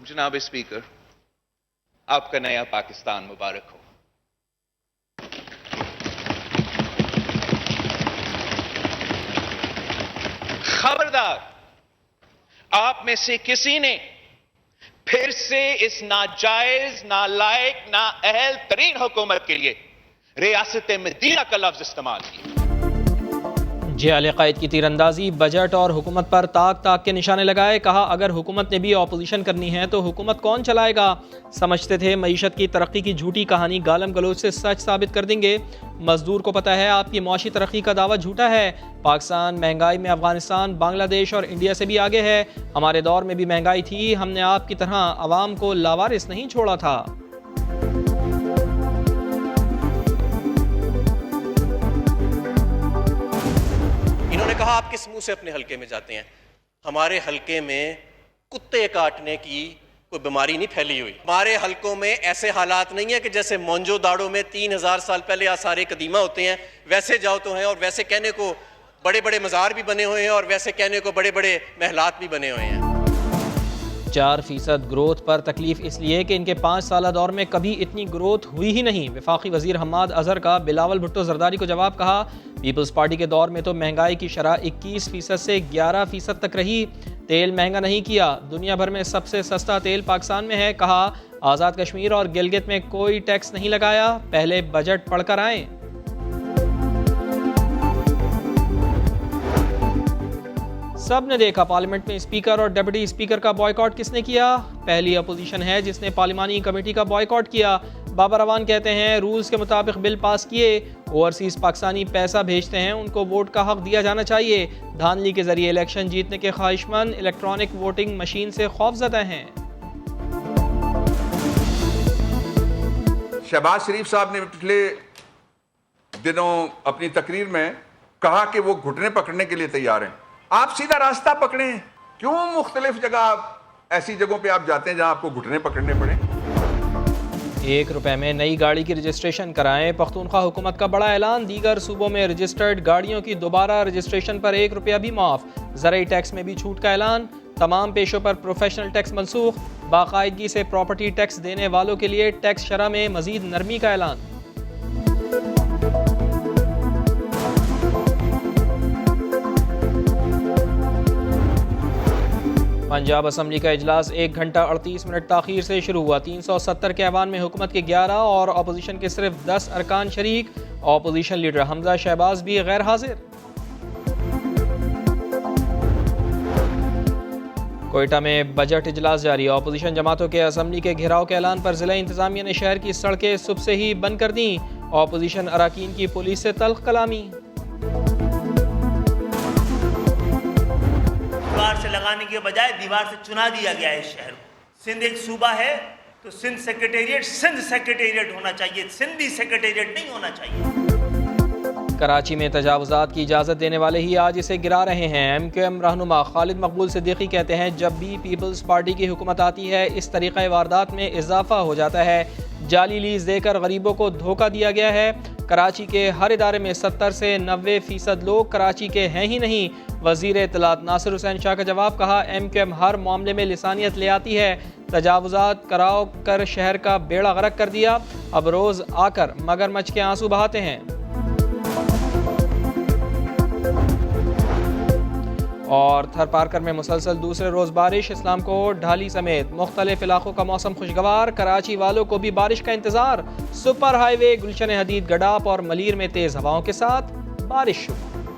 जनाब स्पीकर, आपका नया पाकिस्तान मुबारक हो। खबरदार, आप में से किसी ने फिर से इस नाजायज, नालायक, नाअहल तरीन हुकूमत के लिए रियासत मदीना का लफ्ज इस्तेमाल किया। जियाल क़ायद की तीरंदाजी, बजट और हुकूमत पर ताक ताक के निशाने लगाए। कहा, अगर हुकूमत ने भी ऑपोजिशन करनी है तो हुकूमत कौन चलाएगा। समझते थे मईशत की तरक्की की झूठी कहानी गालम गलोच से सच साबित कर देंगे। मजदूर को पता है आपकी मुआशी तरक्की का दावा झूठा है। पाकिस्तान महंगाई में अफगानिस्तान, बांग्लादेश और इंडिया से भी आगे है। हमारे दौर में भी महंगाई थी, हमने आपकी तरह आवाम को लावारिस नहीं छोड़ा था। इन्होंने कहा आप किस मुंह से अपने हलके में जाते हैं। हमारे हलके में कुत्ते काटने की कोई बीमारी नहीं फैली हुई। हमारे हलकों में ऐसे हालात नहीं है कि जैसे मोंजो दाड़ो में 3000 साल पहले आसारे कदीमा होते हैं वैसे जाओ तो हैं, और वैसे कहने को बड़े बड़े मज़ार भी बने हुए हैं और वैसे कहने को बड़े बड़े महलात भी बने हुए हैं। 4% ग्रोथ पर तकलीफ इसलिए कि इनके 5 साल दौर में कभी इतनी ग्रोथ हुई ही नहीं। वफाकी वजीर हम्माद अजहर का बिलावल भुट्टो जरदारी को जवाब। कहा, पीपल्स पार्टी के दौर में तो महंगाई की शरह 21% से 11% तक रही। तेल महंगा नहीं किया, दुनिया भर में सबसे सस्ता तेल पाकिस्तान में है। कहा, आज़ाद कश्मीर और गिलगित में कोई टैक्स नहीं लगाया। पहले बजट पढ़कर आए। सब ने देखा पार्लियामेंट में स्पीकर और डिप्टी स्पीकर का बॉयकॉट किसने किया। पहली अपोजिशन है जिसने पार्लिमानी कमेटी का बॉयकॉट किया। बाबर अवान कहते हैं रूल्स के मुताबिक बिल पास किए। ओवरसीज पाकिस्तानी पैसा भेजते हैं, उनको वोट का हक दिया जाना चाहिए। धांधली के जरिए इलेक्शन जीतने के ख्वाहिशमंद इलेक्ट्रॉनिक वोटिंग मशीन से खौफजदा हैं। शहबाज शरीफ साहब ने पिछले दिनों अपनी तकरीर में कहा कि वो घुटने पकड़ने के लिए तैयार हैं। आप सीधा रास्ता पकड़ें, क्यों मुख्तलिफ जगह ऐसी जगहों पे आप जाते हैं जहां आपको घुटने पकड़ने पड़े। 1 रुपए में नई गाड़ी की रजिस्ट्रेशन कराएं। पख्तूनख्वा हुकूमत का बड़ा ऐलान। दीगर सूबों में रजिस्टर्ड गाड़ियों की दोबारा रजिस्ट्रेशन पर 1 रुपया भी माफ। ज़राई टैक्स में भी छूट का ऐलान। तमाम पेशों पर प्रोफेशनल टैक्स मनसूख। बाकायदगी से प्रॉपर्टी टैक्स देने वालों के लिए टैक्स शरह में मजीद नरमी का ऐलान। पंजाब असम्बली का इजलास 1 घंटा 38 मिनट ताखीर से शुरू हुआ। 370 के ऐवान में हुकूमत के 11 और अपोजिशन के सिर्फ 10 अरकान शरीक। अपोजिशन लीडर हमजा शहबाज भी गैर हाजिर। कोयटा में बजट इजलास जारी। अपोजिशन जमातों के असम्बली के घेराव के ऐलान पर जिला इंतजामिया ने शहर की सड़कें सुबह से ही बंद कर दी। अपोजिशन अराकीन की पुलिस से तल्ख कलामी। दीवार से लगाने के बजाय दीवार से चुना दिया गया है शहर को। सिंध एक सूबा है तो सिंध सेक्रेटेरिएट होना चाहिए, सिंधी सेक्रेटेरिएट नहीं होना चाहिए। कराची में तजावुजात की इजाज़त देने वाले ही आज इसे गिरा रहे हैं। MQM रहनुमा खालिद मकबूल सिद्दीकी कहते हैं जब भी पीपल्स पार्टी की हुकूमत आती है इस तरीक़ा वारदात में इजाफा हो जाता है। जाली लीज देकर गरीबों को धोखा दिया गया है। कराची के हर इदारे में 70 से 90% लोग कराची के हैं ही नहीं। वज़ीर इत्तलात नासिर हुसैन शाह का जवाब। कहा, MQM हर मामले में लिसानियत ले आती है। तजावुजात कराव कर शहर का बेड़ा गर्क कर दिया, अब रोज़ आकर मगरमच्छ के आंसू बहाते हैं। और थर पार्कर में मुसलसल दूसरे रोज़ बारिश। इस्लाम कोट, ढाली समेत मुख्तलिफ इलाकों का मौसम खुशगवार। कराची वालों को भी बारिश का इंतज़ार। सुपर हाईवे गुलशन हदीद, गडाप और मलीर में तेज़ हवाओं के साथ बारिश शुरू।